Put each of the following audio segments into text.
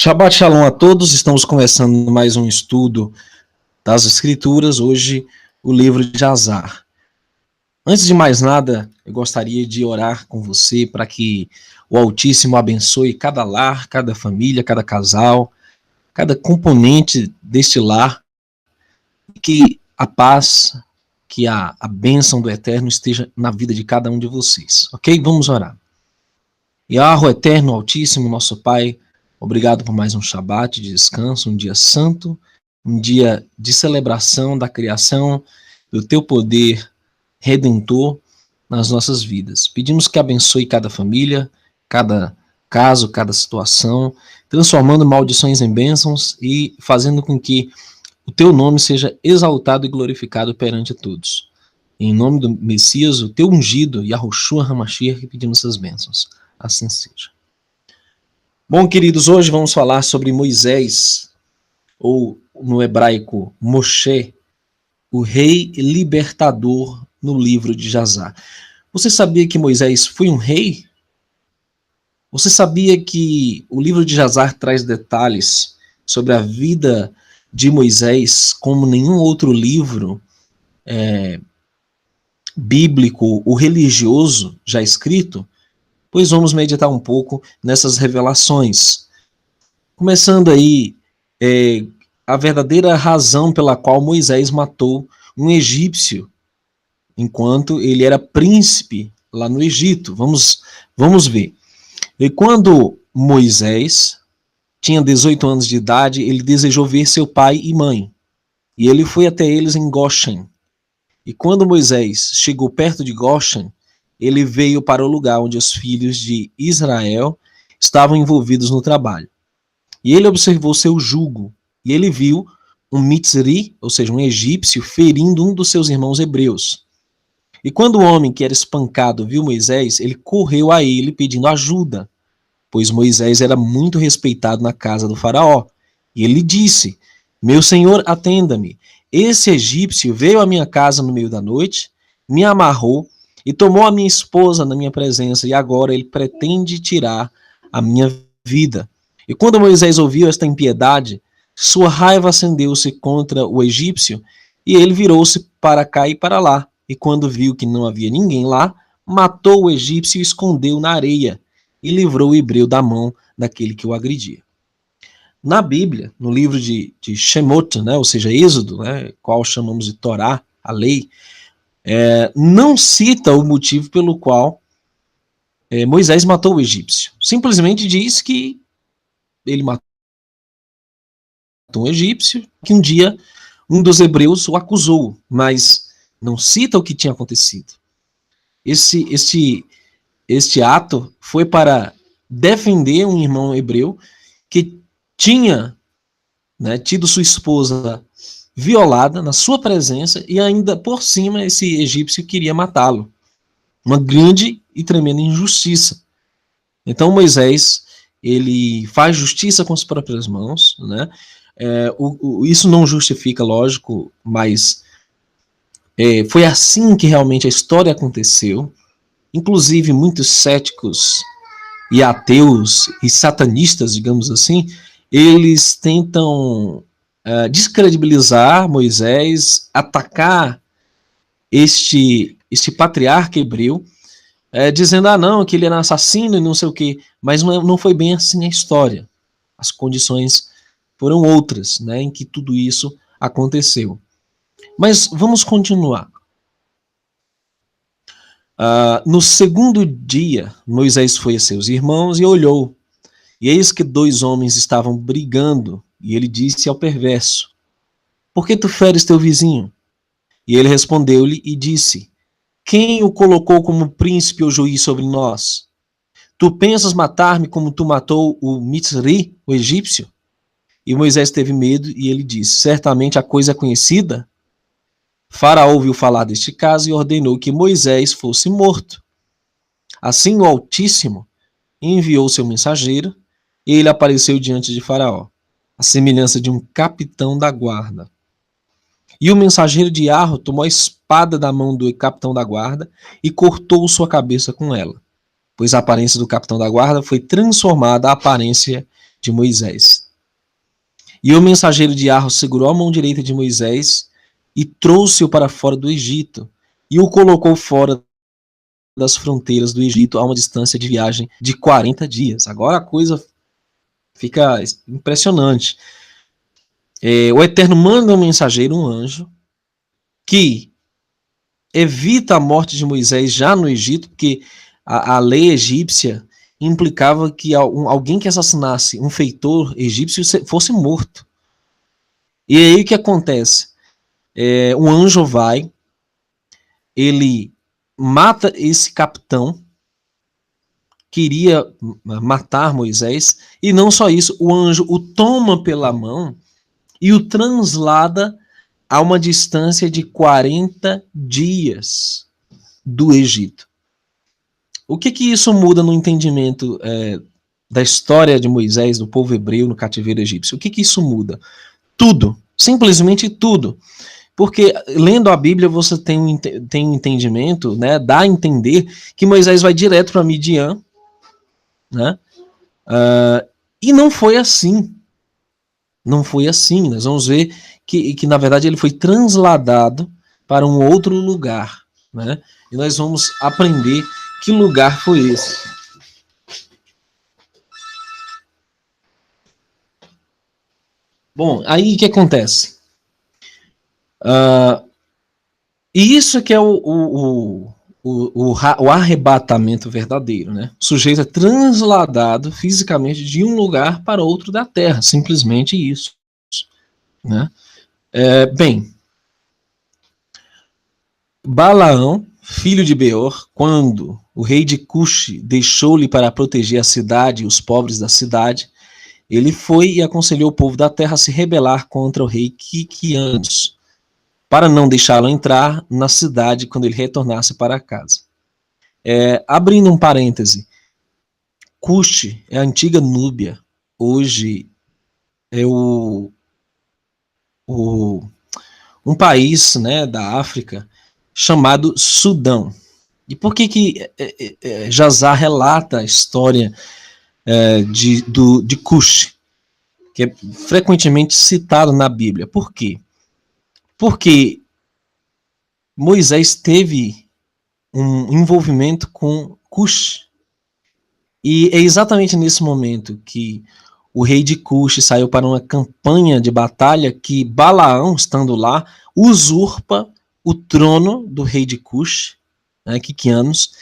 Shabbat Shalom a todos, estamos começando mais um estudo das Escrituras, hoje o livro de Jazar. Antes de mais nada, eu gostaria de orar com você para que o Altíssimo abençoe cada lar, cada família, cada casal, cada componente deste lar, que a paz, que a bênção do Eterno esteja na vida de cada um de vocês, ok? Vamos orar. Yahweh Eterno, Altíssimo, nosso Pai, obrigado por mais um Shabat de descanso, um dia santo, um dia de celebração da criação, do teu poder redentor nas nossas vidas. Pedimos que abençoe cada família, cada caso, cada situação, transformando maldições em bênçãos e fazendo com que o teu nome seja exaltado e glorificado perante todos. Em nome do Messias, o teu ungido, Yahushua HaMashiach, que pedimos essas bênçãos. Assim seja. Bom, queridos, hoje vamos falar sobre Moisés, ou no hebraico, Moshe, o rei libertador no livro de Jazar. Você sabia que Moisés foi um rei? Você sabia que o livro de Jazar traz detalhes sobre a vida de Moisés como nenhum outro livro bíblico ou religioso já escrito? Pois vamos meditar um pouco nessas revelações. Começando aí, a verdadeira razão pela qual Moisés matou um egípcio, enquanto ele era príncipe lá no Egito. Vamos ver. E quando Moisés tinha 18 anos de idade, ele desejou ver seu pai e mãe. E ele foi até eles em Goshen. E quando Moisés chegou perto de Goshen, ele veio para o lugar onde os filhos de Israel estavam envolvidos no trabalho. E ele observou seu jugo, e ele viu um Mitzri, ou seja, um egípcio, ferindo um dos seus irmãos hebreus. E quando o homem que era espancado viu Moisés, ele correu a ele pedindo ajuda, pois Moisés era muito respeitado na casa do faraó. E ele disse: meu senhor, atenda-me. Esse egípcio veio à minha casa no meio da noite, me amarrou, e tomou a minha esposa na minha presença, e agora ele pretende tirar a minha vida. E quando Moisés ouviu esta impiedade, sua raiva acendeu-se contra o egípcio, e ele virou-se para cá e para lá. E quando viu que não havia ninguém lá, matou o egípcio e escondeu na areia, e livrou o hebreu da mão daquele que o agredia. Na Bíblia, no livro de Shemot, ou seja, Êxodo, qual chamamos de Torá, a lei, não cita o motivo pelo qual Moisés matou o egípcio. Simplesmente diz que ele matou um egípcio, que um dia um dos hebreus o acusou, mas não cita o que tinha acontecido. Este ato foi para defender um irmão hebreu que tinha tido sua esposa violada na sua presença, e ainda por cima esse egípcio queria matá-lo. Uma grande e tremenda injustiça. Então Moisés, ele faz justiça com as próprias mãos, isso não justifica, lógico, mas foi assim que realmente a história aconteceu. Inclusive muitos céticos e ateus e satanistas, digamos assim, eles tentam descredibilizar Moisés, atacar este patriarca hebreu, dizendo, não, que ele era assassino e não sei o quê, mas não foi bem assim a história. As condições foram outras, em que tudo isso aconteceu. Mas vamos continuar. No segundo dia, Moisés foi a seus irmãos e olhou, e eis que 2 homens estavam brigando, e ele disse ao perverso: por que tu feres teu vizinho? E ele respondeu-lhe e disse: quem o colocou como príncipe ou juiz sobre nós? Tu pensas matar-me como tu matou o Mitzri, o egípcio? E Moisés teve medo e ele disse: certamente a coisa é conhecida. Faraó ouviu falar deste caso e ordenou que Moisés fosse morto. Assim o Altíssimo enviou seu mensageiro, e ele apareceu diante de Faraó, a semelhança de um capitão da guarda. E o mensageiro de Arro tomou a espada da mão do capitão da guarda e cortou sua cabeça com ela, pois a aparência do capitão da guarda foi transformada à aparência de Moisés. E o mensageiro de Arros segurou a mão direita de Moisés e trouxe-o para fora do Egito, e o colocou fora das fronteiras do Egito a uma distância de viagem de 40 dias. Agora a coisa fica impressionante. O Eterno manda um mensageiro, um anjo, que evita a morte de Moisés já no Egito, porque a lei egípcia implicava que alguém que assassinasse um feitor egípcio fosse morto. E aí o que acontece? Um anjo vai, ele mata esse capitão, queria matar Moisés, e não só isso, o anjo o toma pela mão e o translada a uma distância de 40 dias do Egito. O que isso muda no entendimento da história de Moisés, do povo hebreu no cativeiro egípcio? O que isso muda? Tudo, simplesmente tudo. Porque lendo a Bíblia você tem um entendimento, né, dá a entender que Moisés vai direto para Midian, né? E não foi assim. Não foi assim. Nós vamos ver que na verdade ele foi transladado para um outro lugar, né? E nós vamos aprender que lugar foi esse. Bom, aí o que acontece? E isso que é o arrebatamento verdadeiro, né? O sujeito é transladado fisicamente de um lugar para outro da terra, simplesmente isso, né? Bem, Balaão, filho de Beor, quando o rei de Cuxi deixou-lhe para proteger a cidade e os pobres da cidade, ele foi e aconselhou o povo da terra a se rebelar contra o rei Quiquianos, para não deixá-lo entrar na cidade quando ele retornasse para casa. Abrindo um parêntese, Cuxi é a antiga Núbia, hoje é um país, né, da África chamado Sudão. E por que Jazar relata a história de Cuxi, que é frequentemente citado na Bíblia? Por quê? Porque Moisés teve um envolvimento com Cuxi. E é exatamente nesse momento que o rei de Cuxi saiu para uma campanha de batalha que Balaão, estando lá, usurpa o trono do rei de Cuxi, né, Quiquianos,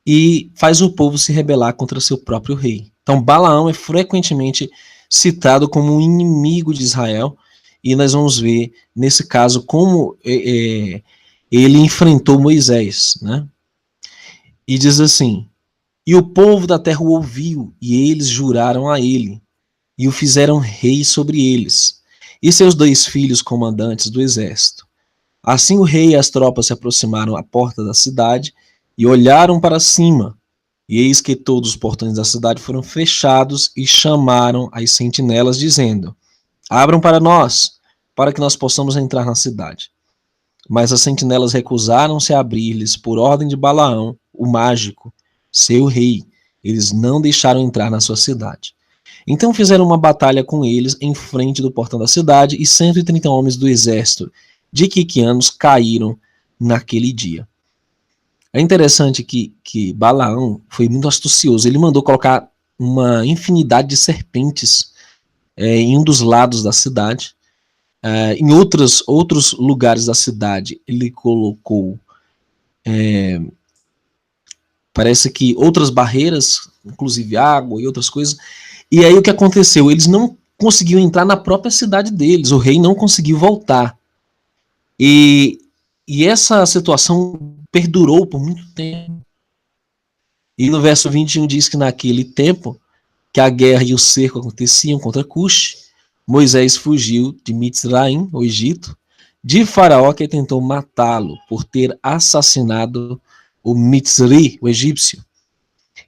e faz o povo se rebelar contra seu próprio rei. Então Balaão é frequentemente citado como um inimigo de Israel, e nós vamos ver, nesse caso, como ele enfrentou Moisés, né? E diz assim: e o povo da terra o ouviu, e eles juraram a ele, e o fizeram rei sobre eles, e seus 2 filhos comandantes do exército. Assim o rei e as tropas se aproximaram à porta da cidade, e olharam para cima, e eis que todos os portões da cidade foram fechados, e chamaram as sentinelas, dizendo: abram para nós, para que nós possamos entrar na cidade. Mas as sentinelas recusaram-se a abrir-lhes por ordem de Balaão, o mágico, seu rei. Eles não deixaram entrar na sua cidade. Então fizeram uma batalha com eles em frente do portão da cidade, e 130 homens do exército de Quiquianos caíram naquele dia. É interessante que Balaão foi muito astucioso. Ele mandou colocar uma infinidade de serpentes em um dos lados da cidade. Em outros lugares da cidade, ele colocou, parece que outras barreiras, inclusive água e outras coisas. E aí o que aconteceu? Eles não conseguiam entrar na própria cidade deles, o rei não conseguiu voltar. E essa situação perdurou por muito tempo. E no verso 21 diz que naquele tempo, que a guerra e o cerco aconteciam contra Cuxi, Moisés fugiu de Mitzraim, o Egito, de Faraó, que tentou matá-lo por ter assassinado o Mitzri, o egípcio.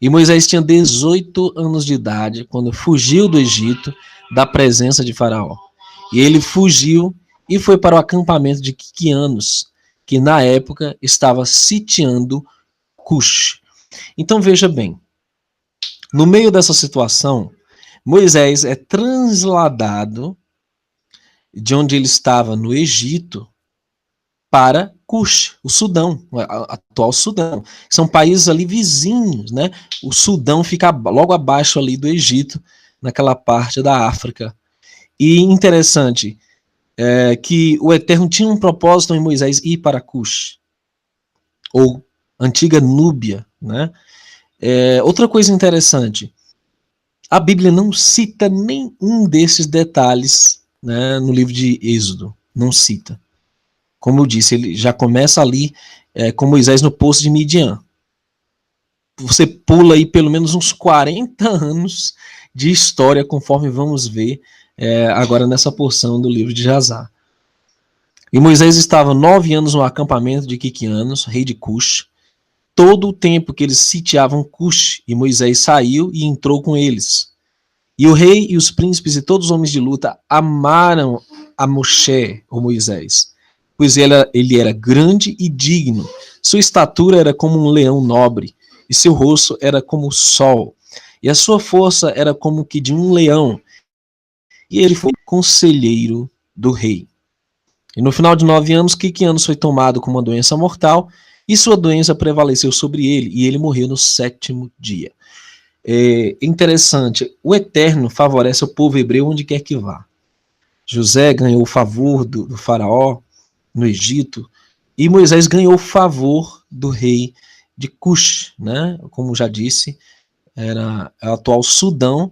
E Moisés tinha 18 anos de idade quando fugiu do Egito, da presença de Faraó. E ele fugiu e foi para o acampamento de Quiquianos, que na época estava sitiando Cuxi. Então veja bem, no meio dessa situação, Moisés é transladado de onde ele estava no Egito para Cush, o Sudão, o atual Sudão. São países ali vizinhos, né? O Sudão fica logo abaixo ali do Egito, naquela parte da África. E interessante que o Eterno tinha um propósito em Moisés ir para Cush, ou antiga Núbia, né? Outra coisa interessante, a Bíblia não cita nenhum desses detalhes, né, no livro de Êxodo, não cita. Como eu disse, ele já começa ali com Moisés no poço de Midian. Você pula aí pelo menos uns 40 anos de história, conforme vamos ver agora nessa porção do livro de Jazar. E Moisés estava 9 anos no acampamento de Quiquianos, rei de Cush. Todo o tempo que eles sitiavam Cush, e Moisés saiu e entrou com eles. E o rei e os príncipes e todos os homens de luta amaram a Moshe, ou Moisés, pois ele era grande e digno. Sua estatura era como um leão nobre, e seu rosto era como o sol, e a sua força era como que de um leão. E ele foi conselheiro do rei. E no final de 9 anos, Quiquianos foi tomado com uma doença mortal, e sua doença prevaleceu sobre ele, e ele morreu no 7º dia. É interessante, o Eterno favorece o povo hebreu onde quer que vá. José ganhou o favor do faraó no Egito, e Moisés ganhou o favor do rei de Cush, né? Como já disse, era o atual Sudão,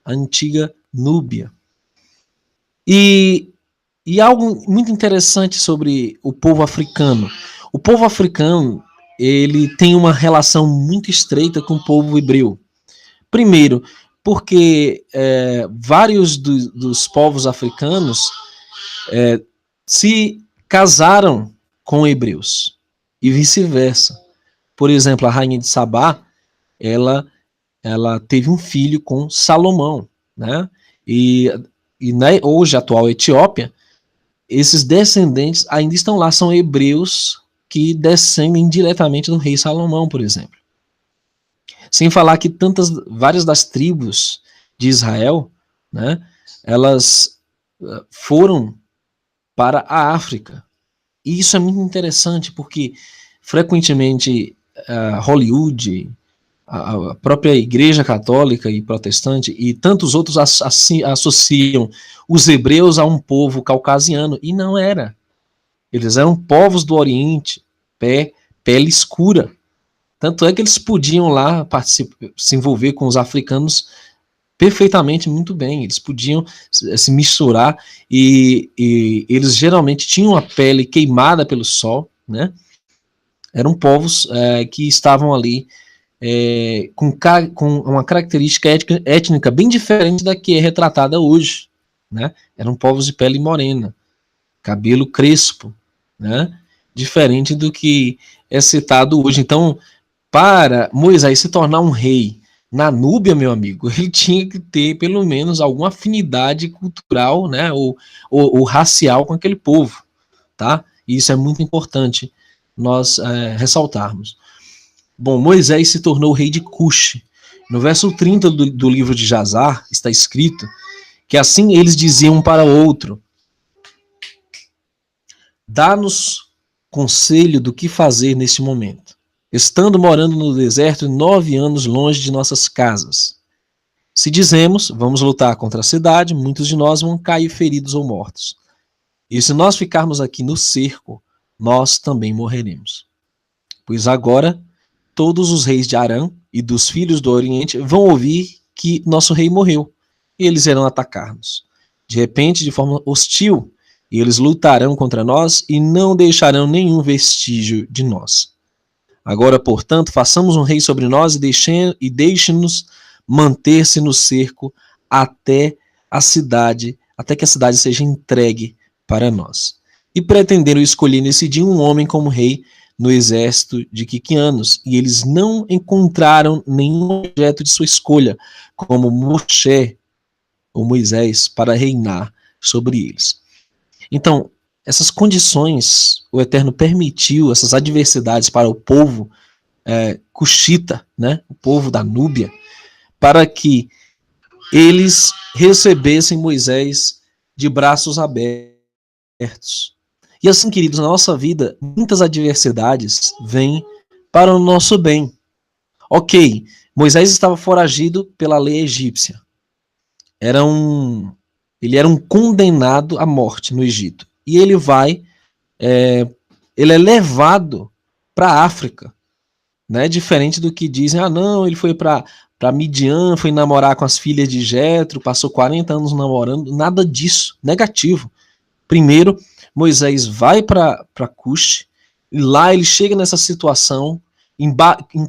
a antiga Núbia. E algo muito interessante sobre o povo africano. O povo africano, ele tem uma relação muito estreita com o povo hebreu. Primeiro, porque vários dos povos africanos se casaram com hebreus e vice-versa. Por exemplo, a rainha de Sabá, ela teve um filho com Salomão, né? E hoje, a atual Etiópia, esses descendentes ainda estão lá, são hebreus que descendem diretamente do rei Salomão, por exemplo. Sem falar que várias das tribos de Israel, né, elas foram para a África. E isso é muito interessante, porque frequentemente Hollywood, a própria Igreja Católica e Protestante e tantos outros associam os hebreus a um povo caucasiano, e não era. Eles eram povos do Oriente, pele escura. Tanto é que eles podiam lá se envolver com os africanos perfeitamente, muito bem. Eles podiam se misturar e eles geralmente tinham a pele queimada pelo sol, né? Eram povos que estavam ali com uma característica étnica bem diferente da que é retratada hoje, né? Eram povos de pele morena, cabelo crespo, né? Diferente do que é citado hoje. Então, para Moisés se tornar um rei na Núbia, meu amigo, ele tinha que ter pelo menos alguma afinidade cultural, né, ou racial com aquele povo, tá? E isso é muito importante nós ressaltarmos. Bom, Moisés se tornou rei de Cush. No verso 30 do livro de Jazar está escrito que assim eles diziam um para o outro: dá-nos conselho do que fazer neste momento, estando morando no deserto 9 anos longe de nossas casas. Se dizemos, vamos lutar contra a cidade, muitos de nós vão cair feridos ou mortos. E se nós ficarmos aqui no cerco, nós também morreremos. Pois agora, todos os reis de Arã e dos filhos do Oriente vão ouvir que nosso rei morreu, e eles irão atacar-nos. De repente, de forma hostil, e eles lutarão contra nós e não deixarão nenhum vestígio de nós. Agora, portanto, façamos um rei sobre nós e deixe-nos manter-se no cerco até que a cidade seja entregue para nós. E pretenderam escolher nesse dia um homem como rei no exército de Quiquianos, e eles não encontraram nenhum objeto de sua escolha, como Moshe ou Moisés, para reinar sobre eles. Então, essas condições, o Eterno permitiu essas adversidades para o povo cuxita, né, o povo da Núbia, para que eles recebessem Moisés de braços abertos. E assim, queridos, na nossa vida, muitas adversidades vêm para o nosso bem. Ok, Moisés estava foragido pela lei egípcia. Ele era um condenado à morte no Egito. E ele é levado para a África, né? Diferente do que dizem, não, ele foi para Midian, foi namorar com as filhas de Jetro, passou 40 anos namorando, nada disso, negativo. Primeiro, Moisés vai para Cush, e lá ele chega nessa situação em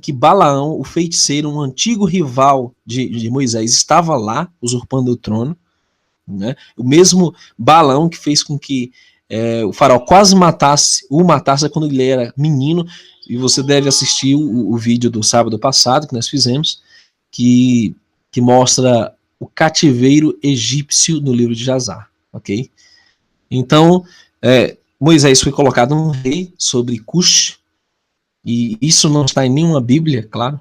que Balaão, o feiticeiro, um antigo rival de Moisés, estava lá, usurpando o trono, né? O mesmo Balaão que fez com que o faraó quase matasse quando ele era menino, e você deve assistir o vídeo do sábado passado que nós fizemos, que mostra o cativeiro egípcio no livro de Jazar, ok? Então, Moisés foi colocado um rei sobre Cush, e isso não está em nenhuma Bíblia, claro,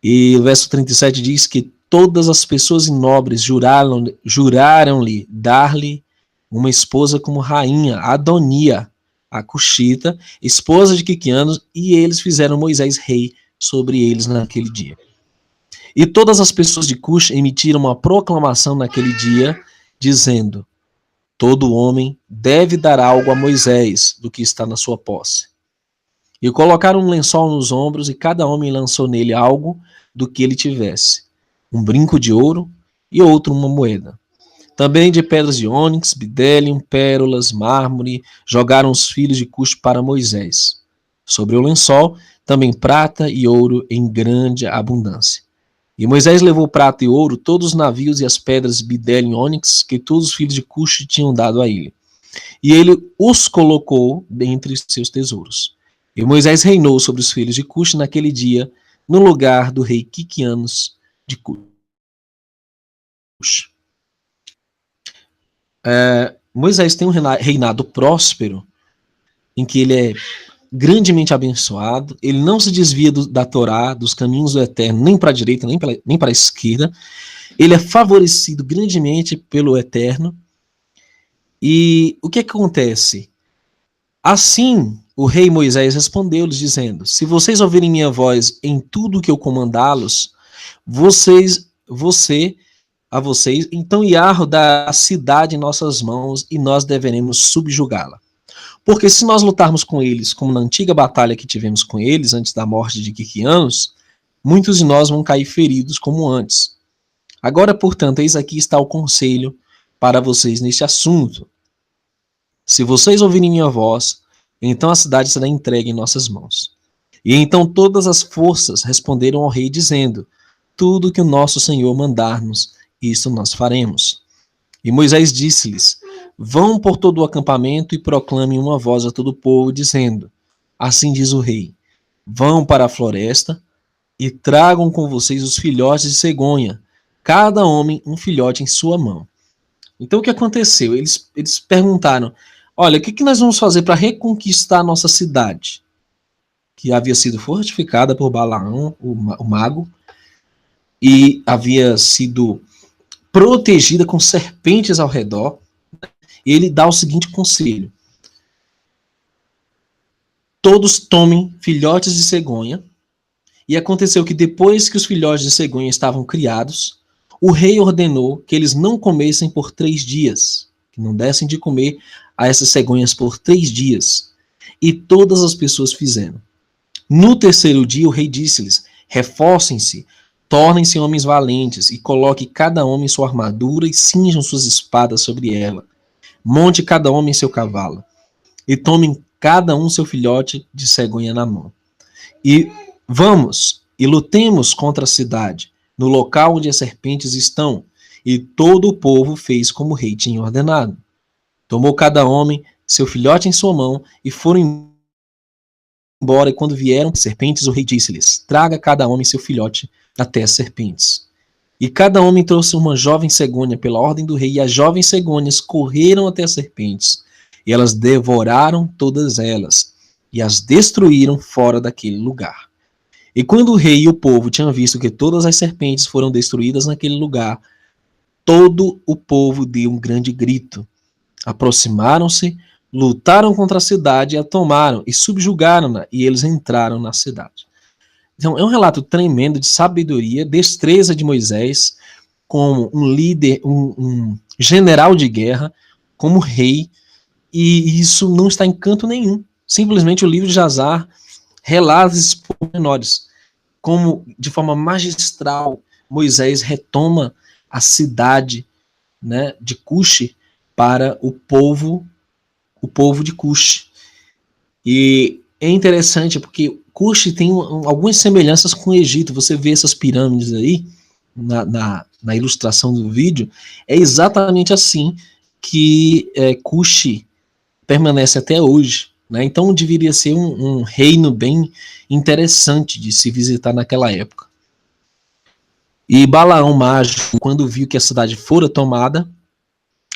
e o verso 37 diz que todas as pessoas nobres juraram-lhe dar-lhe uma esposa como rainha, Adonia, a Cushita, esposa de Quiquianos, e eles fizeram Moisés rei sobre eles naquele dia. E todas as pessoas de Cush emitiram uma proclamação naquele dia, dizendo: todo homem deve dar algo a Moisés do que está na sua posse. E colocaram um lençol nos ombros, e cada homem lançou nele algo do que ele tivesse, um brinco de ouro e outro uma moeda. Também de pedras de ônix, bidélium, pérolas, mármore, jogaram os filhos de Cush para Moisés. Sobre o lençol, também prata e ouro em grande abundância. E Moisés levou prata e ouro, todos os navios e as pedras bidélium e ônix que todos os filhos de Cush tinham dado a ele. E ele os colocou dentre seus tesouros. E Moisés reinou sobre os filhos de Cush naquele dia, no lugar do rei Quiquianos de Cush. Moisés tem um reinado próspero, em que ele é grandemente abençoado, ele não se desvia da Torá, dos caminhos do Eterno, nem para a direita, nem para a esquerda, ele é favorecido grandemente pelo Eterno. E o que acontece? Assim, o rei Moisés respondeu-lhes, dizendo: se vocês ouvirem minha voz em tudo que eu comandá-los, então Iarro dá a cidade em nossas mãos e nós deveremos subjugá-la. Porque se nós lutarmos com eles, como na antiga batalha que tivemos com eles, antes da morte de Quiquianos, muitos de nós vão cair feridos como antes. Agora, portanto, eis aqui está o conselho para vocês neste assunto. Se vocês ouvirem minha voz, então a cidade será entregue em nossas mãos. E então todas as forças responderam ao rei, dizendo: tudo que o nosso Senhor mandar-nos, isso nós faremos. E Moisés disse-lhes: vão por todo o acampamento e proclamem uma voz a todo o povo, dizendo: assim diz o rei, vão para a floresta e tragam com vocês os filhotes de cegonha, cada homem um filhote em sua mão. Então o que aconteceu? Eles perguntaram: olha, o que nós vamos fazer para reconquistar a nossa cidade? Que havia sido fortificada por Balaão, o mago, e havia sido protegida com serpentes ao redor. E ele dá o seguinte conselho: todos tomem filhotes de cegonha. E aconteceu que depois que os filhotes de cegonha estavam criados, o rei ordenou que eles não comessem por 3 dias, que não dessem de comer a essas cegonhas por 3 dias. E todas as pessoas fizeram. No 3º dia, o rei disse-lhes: reforcem-se, tornem-se homens valentes, e coloque cada homem sua armadura e cinjam suas espadas sobre ela. Monte cada homem seu cavalo, e tomem cada um seu filhote de cegonha na mão. E vamos, e lutemos contra a cidade, no local onde as serpentes estão. E todo o povo fez como o rei tinha ordenado. Tomou cada homem seu filhote em sua mão, e foram embora, e quando vieram as serpentes, o rei disse-lhes: traga cada homem seu filhote até as serpentes. E cada homem trouxe uma jovem cegonha pela ordem do rei, e as jovens cegonhas correram até as serpentes, e elas devoraram todas elas, e as destruíram fora daquele lugar. E quando o rei e o povo tinham visto que todas as serpentes foram destruídas naquele lugar, todo o povo deu um grande grito. Aproximaram-se, lutaram contra a cidade e a tomaram e subjugaram-na, e eles entraram na cidade. Então, é um relato tremendo de sabedoria, destreza de Moisés, como um líder, um general de guerra, como rei, e isso não está em canto nenhum. Simplesmente o livro de Jazar relata esses pormenores, como de forma magistral Moisés retoma a cidade, né, de Cuxi para o povo de Cuxi. E é interessante porque Cuxi tem algumas semelhanças com o Egito. Você vê essas pirâmides aí na ilustração do vídeo, é exatamente assim que Cuxi permanece até hoje. Né? Então deveria ser um reino bem interessante de se visitar naquela época. E Balaão mágico, quando viu que a cidade fora tomada,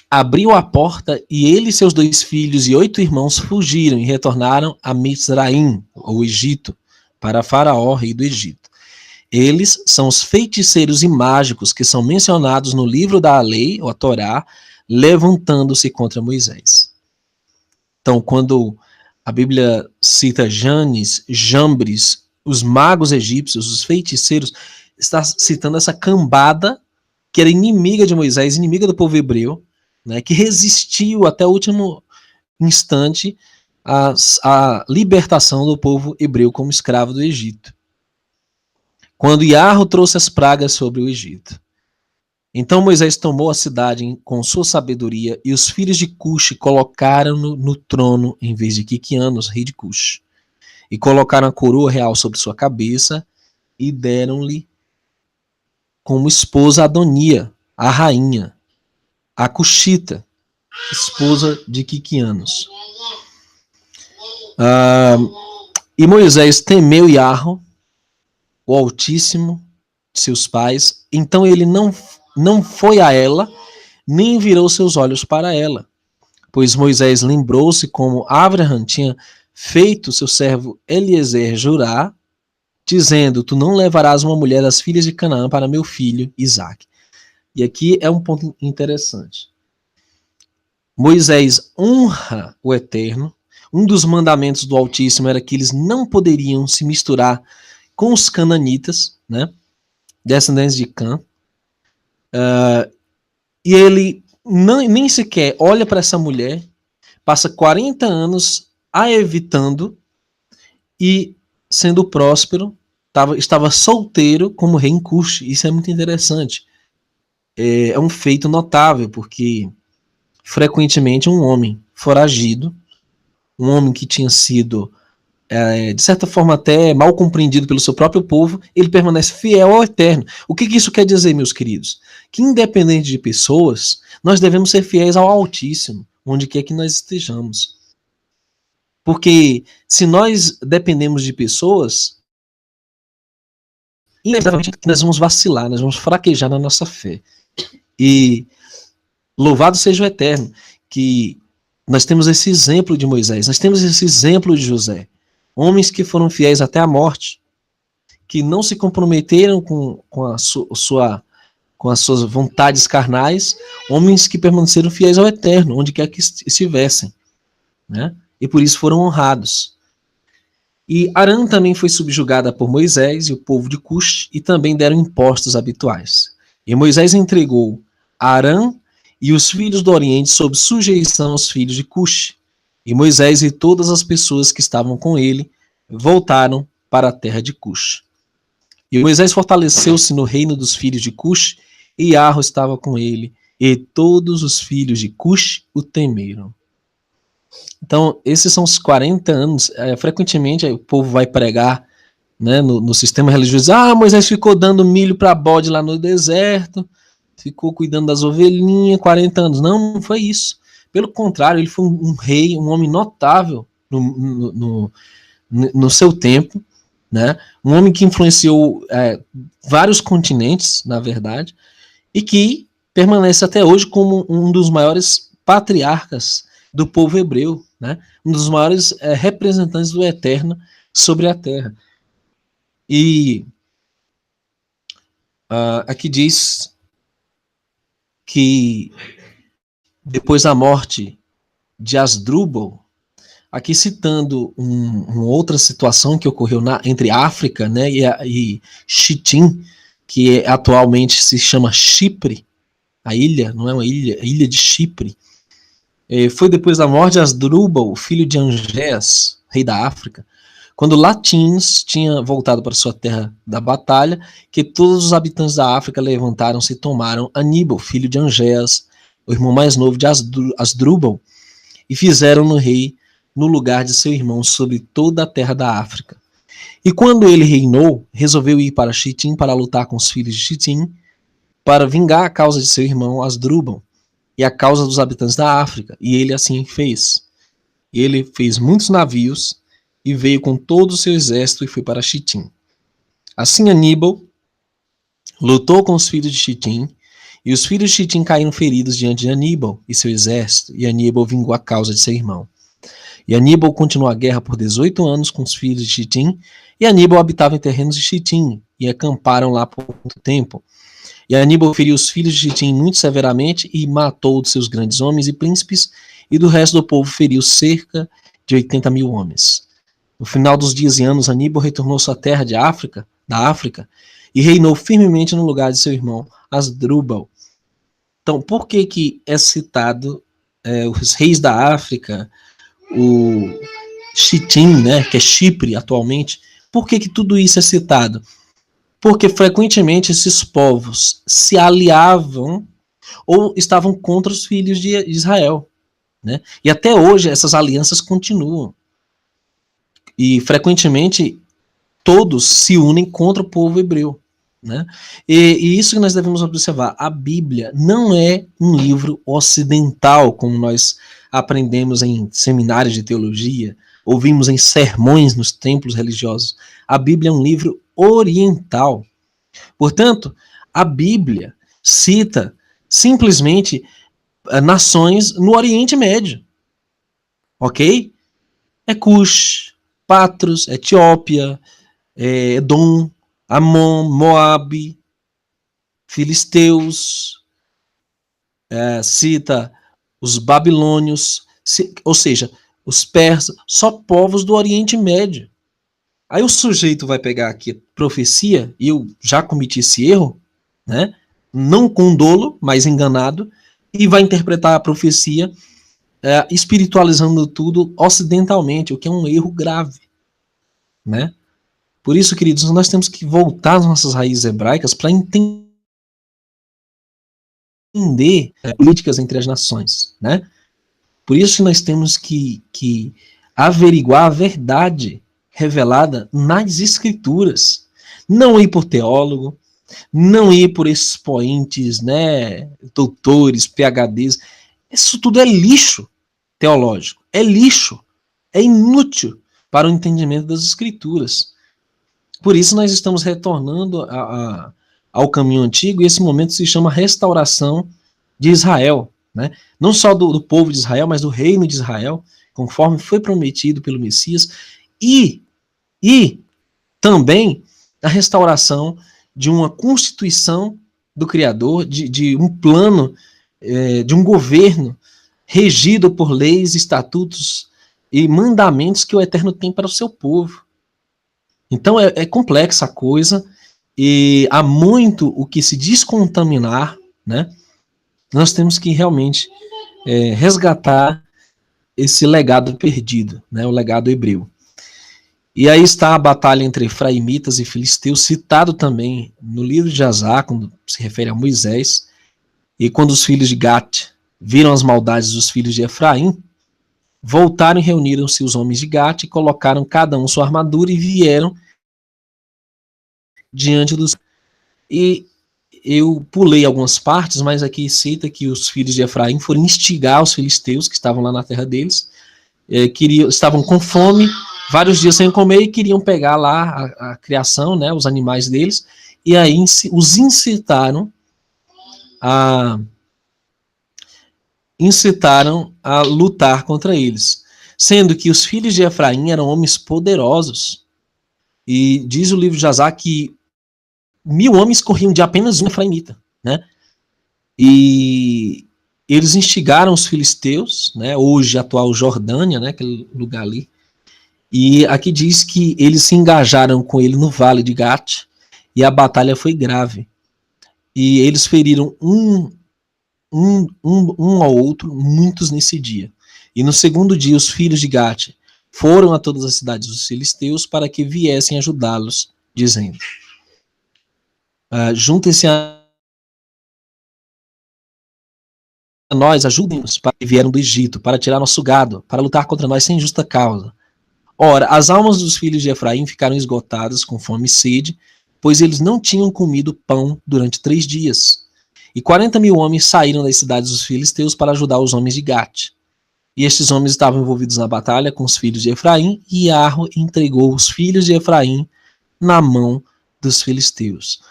abriu a porta e ele, seus 2 filhos e 8 irmãos fugiram e retornaram a Mizraim, ou Egito, para Faraó, rei do Egito. Eles são os feiticeiros e mágicos que são mencionados no livro da lei, ou a Torá, levantando-se contra Moisés. Então, quando a Bíblia cita Janes, Jambres, os magos egípcios, os feiticeiros, está citando essa cambada que era inimiga de Moisés, inimiga do povo hebreu, né, que resistiu até o último instante à libertação do povo hebreu como escravo do Egito. Quando Iarro trouxe as pragas sobre o Egito. Então Moisés tomou a cidade com sua sabedoria e os filhos de Cuxi colocaram-no no trono em vez de Quiquianos, rei de Cuxi. E colocaram a coroa real sobre sua cabeça e deram-lhe como esposa Adonia, a rainha, a Cuxita, esposa de Quiquianos. E Moisés temeu Iarro, o Altíssimo, de seus pais, então ele não foi a ela, nem virou seus olhos para ela. Pois Moisés lembrou-se como Abraham tinha feito seu servo Eliezer jurar, dizendo, tu não levarás uma mulher das filhas de Canaã para meu filho Isaque. E aqui é um ponto interessante. Moisés honra o Eterno. Um dos mandamentos do Altíssimo era que eles não poderiam se misturar com os cananitas, né? Descendentes de Cã. E ele nem sequer olha para essa mulher, passa 40 anos a evitando e sendo próspero, estava solteiro como rei em Cuxi. Isso é muito interessante. É um feito notável, porque frequentemente um homem foragido, um homem que tinha sido, de certa forma até mal compreendido pelo seu próprio povo, ele permanece fiel ao Eterno. O que isso quer dizer, meus queridos? Que independente de pessoas, nós devemos ser fiéis ao Altíssimo, onde quer que nós estejamos. Porque se nós dependemos de pessoas, inevitavelmente nós vamos vacilar, nós vamos fraquejar na nossa fé. E louvado seja o Eterno, que nós temos esse exemplo de Moisés, nós temos esse exemplo de José. Homens que foram fiéis até a morte, que não se comprometeram com as suas vontades carnais, homens que permaneceram fiéis ao Eterno, onde quer que estivessem, né? E por isso foram honrados. E Arã também foi subjugada por Moisés e o povo de Cuxi, e também deram impostos habituais. E Moisés entregou Arã e os filhos do Oriente sob sujeição aos filhos de Cuxi. E Moisés e todas as pessoas que estavam com ele voltaram para a terra de Cuxi. E Moisés fortaleceu-se no reino dos filhos de Cuxi, e Iarro estava com ele, e todos os filhos de Cuxi o temeram. Então, esses são os 40 anos. Frequentemente o povo vai pregar, né, no sistema religioso. Moisés ficou dando milho para bode lá no deserto, ficou cuidando das ovelhinhas 40 anos. Não foi isso. Pelo contrário, ele foi um rei, um homem notável no seu tempo, né? Um homem que influenciou vários continentes, na verdade, e que permanece até hoje como um dos maiores patriarcas do povo hebreu, né? Um dos maiores representantes do Eterno sobre a terra. E aqui diz que depois da morte de Asdrubal, aqui citando uma outra situação que ocorreu entre África, né, e Chitim, que atualmente se chama Chipre, a ilha, não é uma ilha, a ilha de Chipre. Foi depois da morte de Asdrubal, filho de Angés, rei da África, quando Latins tinha voltado para sua terra da batalha, que todos os habitantes da África levantaram-se e tomaram Aníbal, filho de Angés, o irmão mais novo de Asdrubal, e fizeram-no rei no lugar de seu irmão sobre toda a terra da África. E quando ele reinou, resolveu ir para Chitim para lutar com os filhos de Chitim, para vingar a causa de seu irmão Asdrubal e a causa dos habitantes da África. E ele assim fez. Ele fez muitos navios e veio com todo o seu exército e foi para Chitim. Assim Aníbal lutou com os filhos de Chitim, e os filhos de Chitim caíram feridos diante de Aníbal e seu exército, e Aníbal vingou a causa de seu irmão. E Aníbal continuou a guerra por 18 anos com os filhos de Chitim, e Aníbal habitava em terrenos de Chitim, e acamparam lá por muito tempo. E Aníbal feriu os filhos de Chitim muito severamente, e matou de seus grandes homens e príncipes, e do resto do povo feriu cerca de 80 mil homens. No final dos dias e anos, Aníbal retornou à sua terra da África, e reinou firmemente no lugar de seu irmão Asdrubal. Então, por que é citado os reis da África, o Chitim, né, que é Chipre atualmente? Por que tudo isso é citado? Porque frequentemente esses povos se aliavam ou estavam contra os filhos de Israel, né? E até hoje essas alianças continuam. E frequentemente todos se unem contra o povo hebreu, né? E isso que nós devemos observar. A Bíblia não é um livro ocidental, como nós aprendemos em seminários de teologia, ouvimos em sermões nos templos religiosos. A Bíblia é um livro oriental. Portanto, a Bíblia cita simplesmente nações no Oriente Médio. Ok? É Cush, Patros, Etiópia, Edom, Amon, Moabe, Filisteus, cita os babilônios, ou seja, os persas, só povos do Oriente Médio. Aí o sujeito vai pegar aqui profecia, e eu já cometi esse erro, né? Não com dolo, mas enganado, e vai interpretar a profecia espiritualizando tudo ocidentalmente, o que é um erro grave, né? Por isso, queridos, nós temos que voltar às nossas raízes hebraicas para entender políticas entre as nações, né? Por isso que nós temos que averiguar a verdade revelada nas escrituras. Não ir por teólogo, não ir por expoentes, né, doutores, PhDs. Isso tudo é lixo teológico, é lixo, é inútil para o entendimento das escrituras. Por isso nós estamos retornando ao caminho antigo, e esse momento se chama restauração de Israel, né? Não só do povo de Israel, mas do reino de Israel, conforme foi prometido pelo Messias, e também a restauração de uma constituição do Criador, de um plano, de um governo regido por leis, estatutos e mandamentos que o Eterno tem para o seu povo. Então é complexa a coisa, e há muito o que se descontaminar, né? Nós temos que realmente resgatar esse legado perdido, né? O legado hebreu. E aí está a batalha entre efraimitas e filisteus, citado também no livro de Jasar, quando se refere a Moisés. E quando os filhos de Gat viram as maldades dos filhos de Efraim, voltaram e reuniram-se os homens de Gat e colocaram cada um sua armadura e vieram diante dos... E eu pulei algumas partes, mas aqui cita que os filhos de Efraim foram instigar os filisteus que estavam lá na terra deles, estavam com fome, vários dias sem comer, e queriam pegar lá a criação, né, os animais deles, e aí os incitaram a lutar contra eles, sendo que os filhos de Efraim eram homens poderosos, e diz o livro de Jasar que 1000 homens corriam de apenas um efraimita, né? e eles instigaram os filisteus, né, hoje atual Jordânia, né, aquele lugar ali, e aqui diz que eles se engajaram com ele no vale de Gate, e a batalha foi grave. E eles feriram um ao outro, muitos nesse dia. E no segundo dia, os filhos de Gate foram a todas as cidades dos filisteus para que viessem ajudá-los, dizendo: juntem-se a nós, ajudem-nos, para que vieram do Egito, para tirar nosso gado, para lutar contra nós sem justa causa. Ora, as almas dos filhos de Efraim ficaram esgotadas com fome e sede, pois eles não tinham comido pão durante 3 dias. E 40.000 homens saíram das cidades dos filisteus para ajudar os homens de Gate. E estes homens estavam envolvidos na batalha com os filhos de Efraim, e Arro entregou os filhos de Efraim na mão dos filisteus.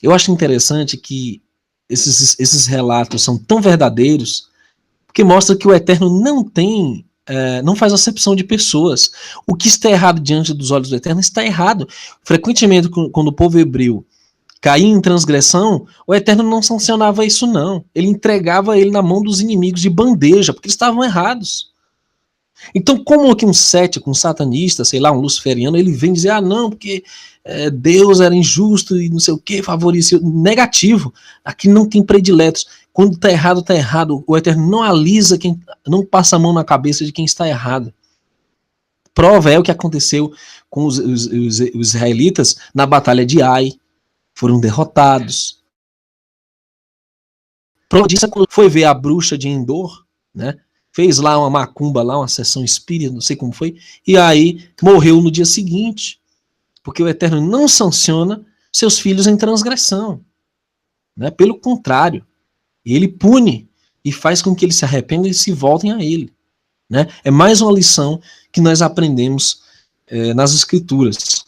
Eu acho interessante que esses relatos são tão verdadeiros, porque mostra que o Eterno não faz acepção de pessoas. O que está errado diante dos olhos do Eterno está errado. Frequentemente, quando o povo hebreu caía em transgressão, o Eterno não sancionava isso, não. Ele entregava ele na mão dos inimigos de bandeja, porque eles estavam errados. Então, como que um cético, um satanista, sei lá, um luciferiano, ele vem dizer, não, porque Deus era injusto e não sei o que, favorecia. Negativo. Aqui não tem prediletos. Quando está errado, está errado. O Eterno não alisa não passa a mão na cabeça de quem está errado. Prova é o que aconteceu com os israelitas na batalha de Ai. Foram derrotados. Prova disso é quando foi ver a bruxa de Endor, né? Fez lá uma macumba, lá uma sessão espírita, não sei como foi, e aí morreu no dia seguinte, porque o Eterno não sanciona seus filhos em transgressão, né? Pelo contrário, ele pune e faz com que eles se arrependam e se voltem a ele, né? É mais uma lição que nós aprendemos nas Escrituras.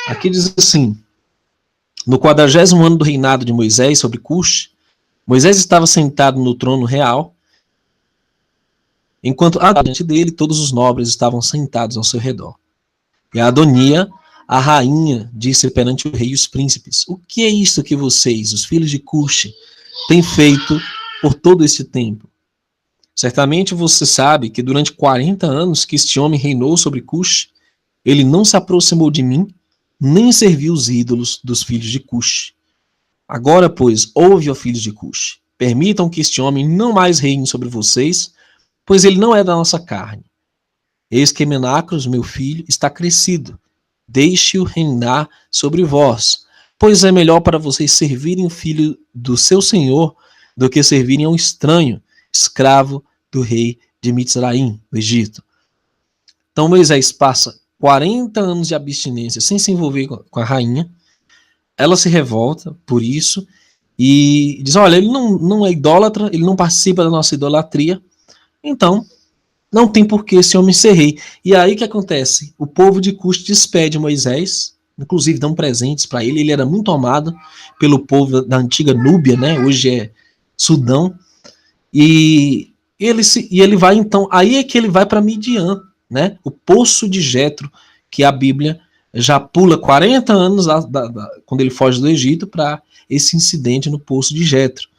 Aqui diz assim: no 40º ano do reinado de Moisés sobre Cush, Moisés estava sentado no trono real, enquanto diante dele todos os nobres estavam sentados ao seu redor. E Adonia, a rainha, disse perante o rei e os príncipes: o que é isto que vocês, os filhos de Cush, têm feito por todo este tempo? Certamente você sabe que durante 40 anos que este homem reinou sobre Cush, ele não se aproximou de mim, nem serviu os ídolos dos filhos de Cush. Agora, pois, ouve, ó filhos de Cush, permitam que este homem não mais reine sobre vocês, pois ele não é da nossa carne. Eis que Menacros, meu filho, está crescido. Deixe-o reinar sobre vós, pois é melhor para vocês servirem o filho do seu senhor do que servirem a um estranho, escravo do rei de Mitzraim, do Egito. Então Moisés passa 40 anos de abstinência sem se envolver com a rainha. Ela se revolta por isso e diz: olha, ele não é idólatra, ele não participa da nossa idolatria, então não tem por que esse homem ser rei. E aí o que acontece? O povo de Cush despede Moisés, inclusive dão presentes para ele. Ele era muito amado pelo povo da antiga Núbia, né? Hoje é Sudão. E ele vai então, aí é que ele vai para Midian, né? O poço de Jetro, que a Bíblia já pula 40 anos quando ele foge do Egito para esse incidente no poço de Jetro,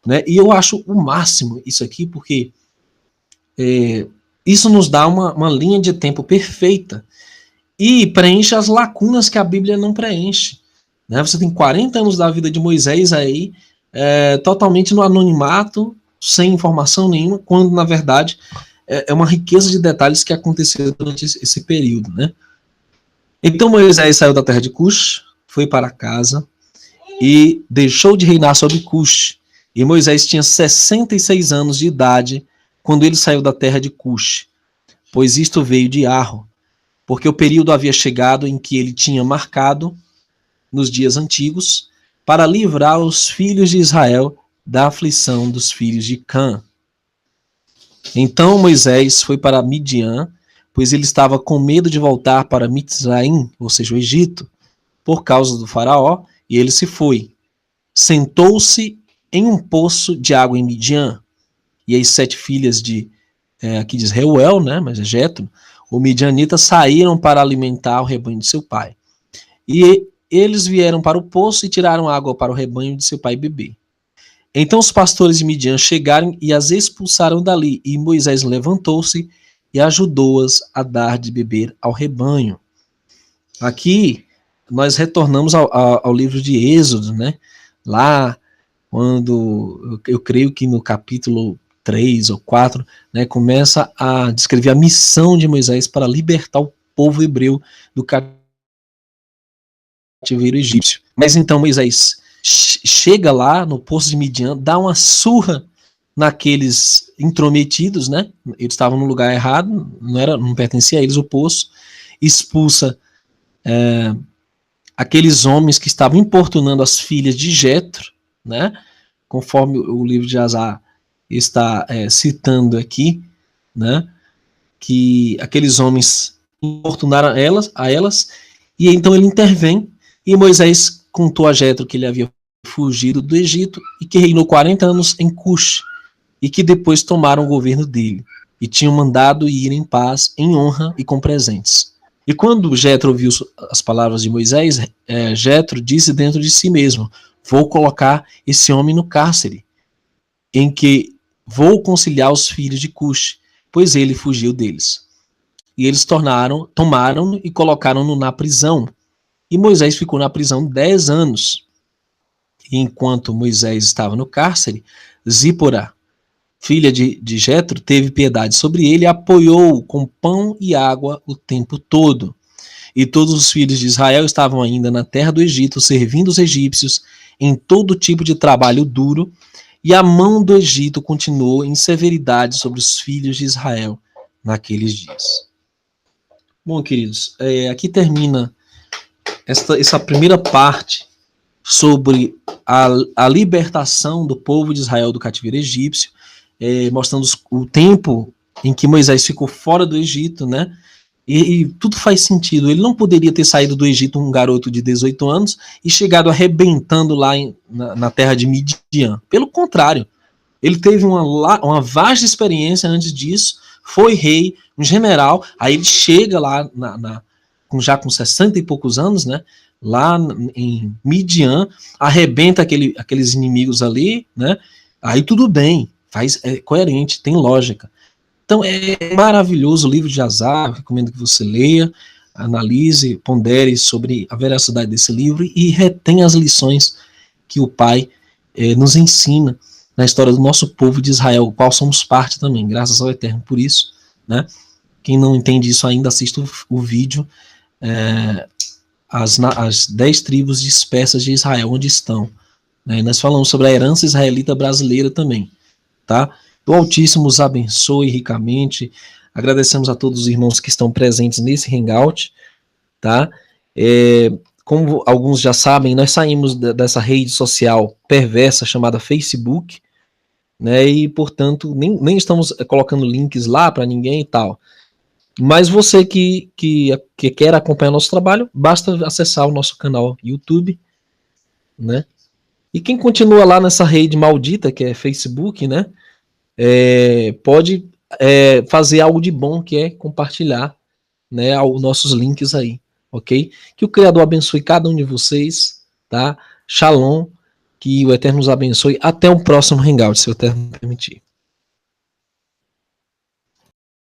né? E eu acho o máximo isso aqui, porque isso nos dá uma linha de tempo perfeita e preenche as lacunas que a Bíblia não preenche, né? Você tem 40 anos da vida de Moisés aí, totalmente no anonimato, sem informação nenhuma, quando na verdade é uma riqueza de detalhes que aconteceu durante esse período, né? Então Moisés saiu da terra de Cush, foi para casa e deixou de reinar sobre Cush. E Moisés tinha 66 anos de idade quando ele saiu da terra de Cush, pois isto veio de Arro, porque o período havia chegado em que ele tinha marcado, nos dias antigos, para livrar os filhos de Israel da aflição dos filhos de Cã. Então Moisés foi para Midian, pois ele estava com medo de voltar para Mitzraim, ou seja, o Egito, por causa do faraó, e ele se foi. Sentou-se em um poço de água em Midian, e as 7 filhas de, aqui diz Reuel, né, mas é Jetro, o midianita, saíram para alimentar o rebanho de seu pai. E eles vieram para o poço e tiraram água para o rebanho de seu pai beber. Então os pastores de Midian chegaram e as expulsaram dali, e Moisés levantou-se e ajudou-as a dar de beber ao rebanho. Aqui nós retornamos ao livro de Êxodo, né? Lá, quando eu creio que no capítulo 3 ou 4, né, começa a descrever a missão de Moisés para libertar o povo hebreu do cativeiro egípcio. Mas então Moisés chega lá no poço de Midian, dá uma surra naqueles intrometidos, né? Eles estavam no lugar errado, não pertencia a eles o poço, expulsa aqueles homens que estavam importunando as filhas de Jetro, né? Conforme o livro de Azar está citando aqui, né? Que aqueles homens importunaram a elas, e então ele intervém, e Moisés contou a Jetro que ele havia fugido do Egito e que reinou 40 anos em Cush, e que depois tomaram o governo dele, e tinham mandado ir em paz, em honra e com presentes. E quando Jetro ouviu as palavras de Moisés, Jetro disse dentro de si mesmo: vou colocar esse homem no cárcere, em que vou conciliar os filhos de Cush, pois ele fugiu deles. E eles tomaram e colocaram-no na prisão. E Moisés ficou na prisão 10 anos. E enquanto Moisés estava no cárcere, Zípora, filha de Jetro, teve piedade sobre ele e apoiou-o com pão e água o tempo todo. E todos os filhos de Israel estavam ainda na terra do Egito, servindo os egípcios em todo tipo de trabalho duro, e a mão do Egito continuou em severidade sobre os filhos de Israel naqueles dias. Bom, queridos, aqui termina essa primeira parte sobre a libertação do povo de Israel do cativeiro egípcio, mostrando o tempo em que Moisés ficou fora do Egito, né? E tudo faz sentido. Ele não poderia ter saído do Egito um garoto de 18 anos e chegado arrebentando lá na terra de Midian. Pelo contrário, ele teve uma vasta experiência antes disso, foi rei, um general, aí ele chega lá já com 60 e poucos anos, né? Lá em Midian, arrebenta aqueles inimigos ali, né? Aí tudo bem, é coerente, tem lógica. Então é maravilhoso o livro de Azar, recomendo que você leia, analise, pondere sobre a veracidade desse livro e retenha as lições que o Pai nos ensina na história do nosso povo de Israel, o qual somos parte também, graças ao Eterno por isso, né? Quem não entende isso ainda, assista o vídeo, as 10 tribos dispersas de Israel, onde estão. Né? Nós falamos sobre a herança israelita brasileira também, tá? O Altíssimo os abençoe ricamente. Agradecemos a todos os irmãos que estão presentes nesse Hangout, tá? Como alguns já sabem, nós saímos dessa rede social perversa chamada Facebook, né? E, portanto, nem estamos colocando links lá para ninguém e tal. Mas você que quer acompanhar nosso trabalho, basta acessar o nosso canal YouTube, né? E quem continua lá nessa rede maldita que é Facebook, né? Pode fazer algo de bom, que é compartilhar, né, os nossos links aí, ok? Que o Criador abençoe cada um de vocês, tá? Shalom, que o Eterno nos abençoe. Até o próximo Hangout, se o Eterno permitir.